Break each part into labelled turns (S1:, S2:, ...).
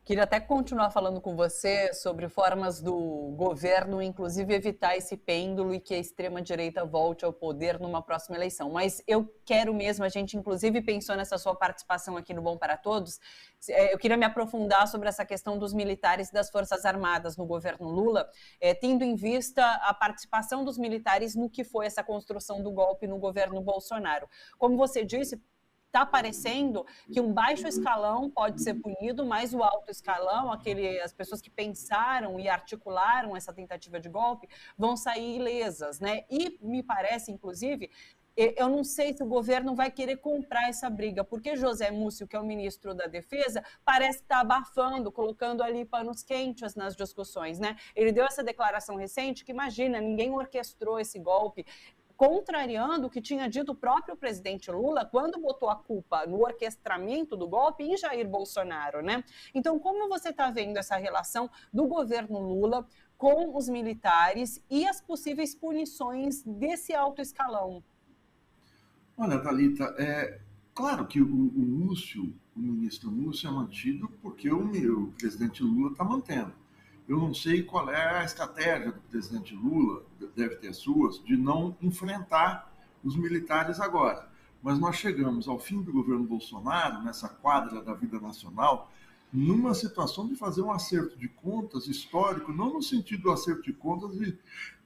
S1: Queria até continuar falando com você sobre formas do governo, inclusive, evitar esse pêndulo e que a extrema-direita volte ao poder numa próxima eleição. Mas eu quero mesmo, a gente inclusive pensou nessa sua participação aqui no Bom para Todos, eu queria me aprofundar sobre essa questão dos militares e das Forças Armadas no governo Lula, tendo em vista a participação dos militares no que foi essa construção do golpe no governo Bolsonaro. Como você disse, está parecendo que um baixo escalão pode ser punido, mas o alto escalão, as pessoas que pensaram e articularam essa tentativa de golpe, vão sair ilesas, né? E me parece, inclusive, eu não sei se o governo vai querer comprar essa briga, porque José Múcio, que é o ministro da Defesa, parece estar abafando, colocando ali panos quentes nas discussões, né? Ele deu essa declaração recente que, imagina, ninguém orquestrou esse golpe, contrariando o que tinha dito o próprio presidente Lula quando botou a culpa no orquestramento do golpe em Jair Bolsonaro, né? Então, como você está vendo essa relação do governo Lula com os militares e as possíveis punições desse alto escalão?
S2: Olha, Thalita, claro que o ministro Múcio é mantido porque o presidente Lula está mantendo. Eu não sei qual é a estratégia do presidente Lula, deve ter suas, de não enfrentar os militares agora. Mas nós chegamos ao fim do governo Bolsonaro, nessa quadra da vida nacional, numa situação de fazer um acerto de contas histórico, não no sentido do acerto de contas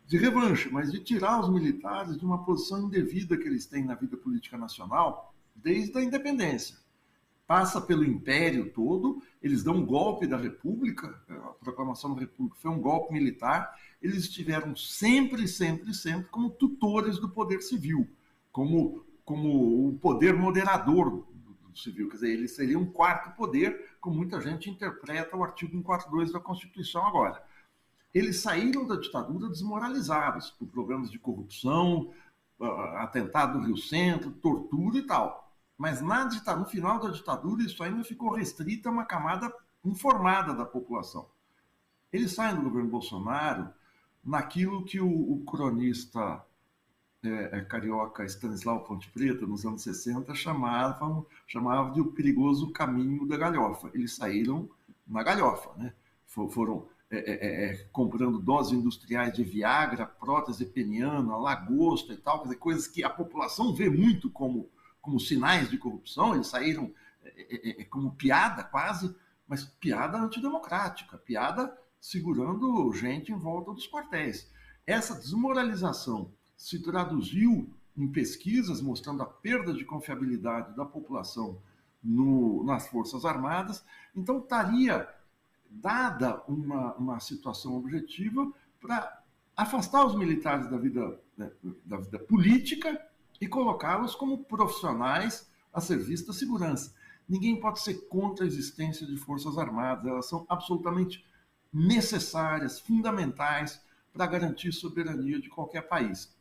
S2: de revanche, mas de tirar os militares de uma posição indevida que eles têm na vida política nacional desde a independência. Passa pelo império todo, eles dão um golpe da República, a proclamação da República foi um golpe militar, eles estiveram sempre como tutores do poder civil, como o poder moderador do civil, quer dizer, eles seriam um quarto poder, como muita gente interpreta o artigo 142 da Constituição agora. Eles saíram da ditadura desmoralizados por programas de corrupção, atentado no Rio Centro, tortura e tal. Mas no final da ditadura, isso ainda ficou restrito a uma camada informada da população. Eles saem do governo Bolsonaro naquilo que o cronista carioca Stanislau Ponte Preta, nos anos 60, chamava de o perigoso caminho da galhofa. Eles saíram na galhofa, né? Foram comprando doses industriais de Viagra, prótese peniana, lagosta e tal, quer dizer, coisas que a população vê muito como sinais de corrupção. Eles saíram como piada quase, mas piada antidemocrática, piada segurando gente em volta dos quartéis. Essa desmoralização se traduziu em pesquisas mostrando a perda de confiabilidade da população nas Forças Armadas. Então estaria dada uma situação objetiva para afastar os militares da vida política e colocá-los como profissionais a serviço da segurança. Ninguém pode ser contra a existência de Forças Armadas, elas são absolutamente necessárias, fundamentais para garantir a soberania de qualquer país.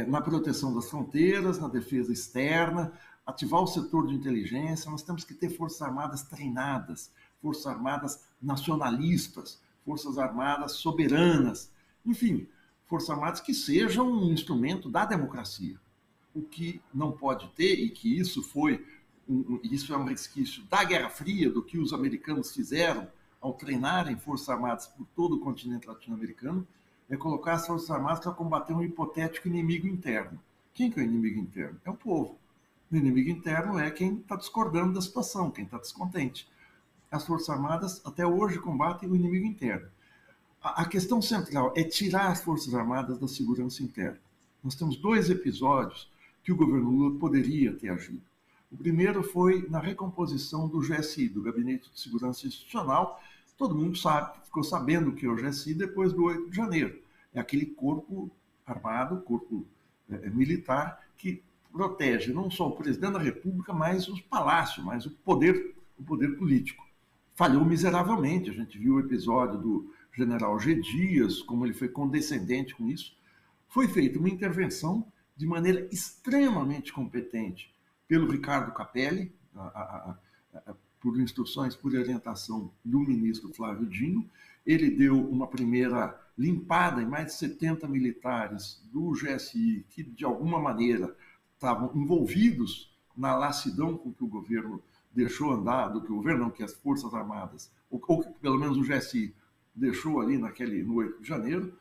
S2: Na proteção das fronteiras, na defesa externa, ativar o setor de inteligência, nós temos que ter Forças Armadas treinadas, Forças Armadas nacionalistas, Forças Armadas soberanas, enfim, Forças Armadas que sejam um instrumento da democracia. O que não pode ter, e que isso é um resquício da Guerra Fria, do que os americanos fizeram ao treinarem Forças Armadas por todo o continente latino-americano, é colocar as Forças Armadas para combater um hipotético inimigo interno. Quem que é o inimigo interno? É o povo. O inimigo interno é quem está discordando da situação, quem está descontente. As Forças Armadas até hoje combatem o inimigo interno. A questão central é tirar as Forças Armadas da segurança interna. Nós temos 2 episódios que o governo Lula poderia ter agido. O primeiro foi na recomposição do GSI, do Gabinete de Segurança Institucional. Todo mundo ficou sabendo o que é o GSI depois do 8 de janeiro. É aquele corpo armado, corpo militar, que protege não só o presidente da República, mas os palácios, mas o poder político. Falhou miseravelmente. A gente viu o episódio do general G. Dias, como ele foi condescendente com isso. Foi feita uma intervenção de maneira extremamente competente pelo Ricardo Capelli, por instruções, por orientação do ministro Flávio Dino. Ele deu uma primeira limpada em mais de 70 militares do GSI que, de alguma maneira, estavam envolvidos na lassidão com que o governo deixou andar, do que o governo, não, que as Forças Armadas, ou que pelo menos o GSI deixou ali no 8 de janeiro,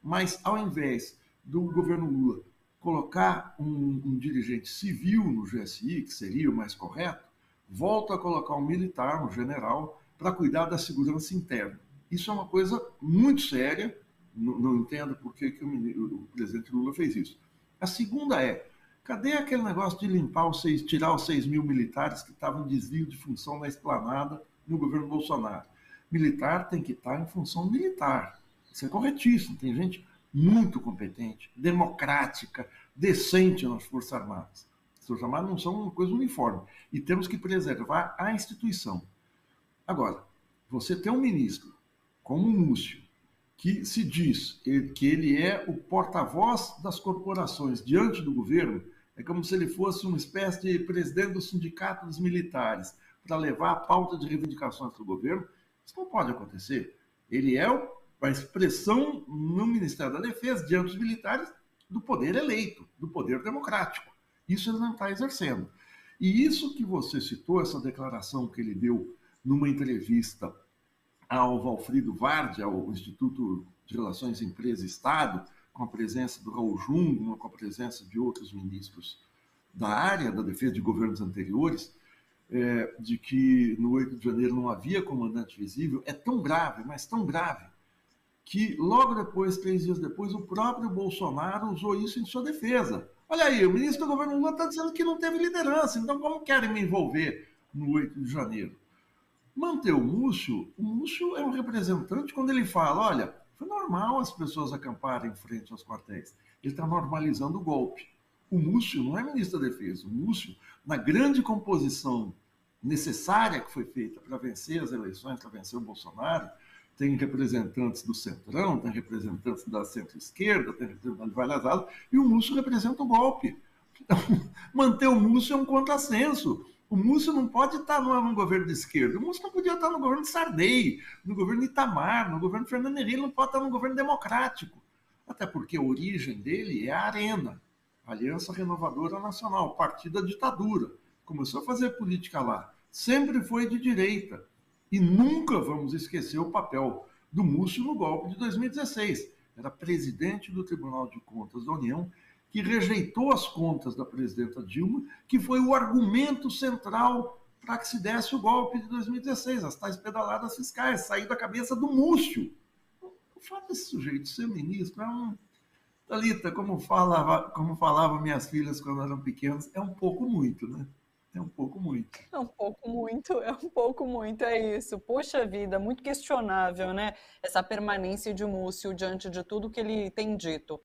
S2: mas ao invés do governo Lula colocar um dirigente civil no GSI, que seria o mais correto, volta a colocar um militar, um general, para cuidar da segurança interna. Isso é uma coisa muito séria, não entendo por que o presidente Lula fez isso. A segunda é, cadê aquele negócio de tirar os 6 mil militares que estavam em desvio de função na esplanada no governo Bolsonaro? Militar tem que estar em função militar. Isso é corretíssimo. Tem gente muito competente, democrática, decente nas Forças Armadas. As Forças Armadas não são uma coisa uniforme. E temos que preservar a instituição. Agora, você tem um ministro como o Múcio, que se diz que ele é o porta-voz das corporações diante do governo, é como se ele fosse uma espécie de presidente do sindicato dos militares para levar a pauta de reivindicações do governo. Isso não pode acontecer. Ele é a expressão no Ministério da Defesa diante dos militares do poder eleito, do poder democrático. Isso ele não está exercendo. E isso que você citou, essa declaração que ele deu numa entrevista ao Valfrido Vardi, ao Instituto de Relações Empresa e Estado, com a presença do Raul Jungmann, com a presença de outros ministros da área da defesa de governos anteriores, de que no 8 de janeiro não havia comandante visível, é tão grave, mas tão grave, que logo depois, 3 dias depois, o próprio Bolsonaro usou isso em sua defesa. Olha aí, o ministro do governo Lula está dizendo que não teve liderança, então como querem me envolver no 8 de janeiro? Manter o Múcio é um representante quando ele fala, olha, foi normal as pessoas acamparem em frente aos quartéis. Ele está normalizando o golpe. O Múcio não é ministro da Defesa. O Múcio, na grande composição necessária que foi feita para vencer as eleições, para vencer o Bolsonaro, tem representantes do Centrão, tem representantes da centro-esquerda, tem representantes de várias alas, e o Múcio representa o golpe. Então, manter o Múcio é um contrassenso. O Múcio não pode estar no governo de esquerda. O Múcio não podia estar no governo de Sarney, no governo de Itamar, no governo de Fernando Henrique, não pode estar no governo democrático. Até porque a origem dele é a Arena, Aliança Renovadora Nacional, partido da ditadura. Começou a fazer política lá. Sempre foi de direita. E nunca vamos esquecer o papel do Múcio no golpe de 2016. Era presidente do Tribunal de Contas da União, que rejeitou as contas da presidenta Dilma, que foi o argumento central para que se desse o golpe de 2016, as tais pedaladas fiscais, sair da cabeça do Múcio. O fato desse sujeito ser ministro é um... Thalita, como falavam minhas filhas quando eram pequenas, é um pouco muito, né? É um pouco muito.
S1: É um pouco muito, é isso. Poxa vida, muito questionável, né? Essa permanência de Múcio diante de tudo que ele tem dito.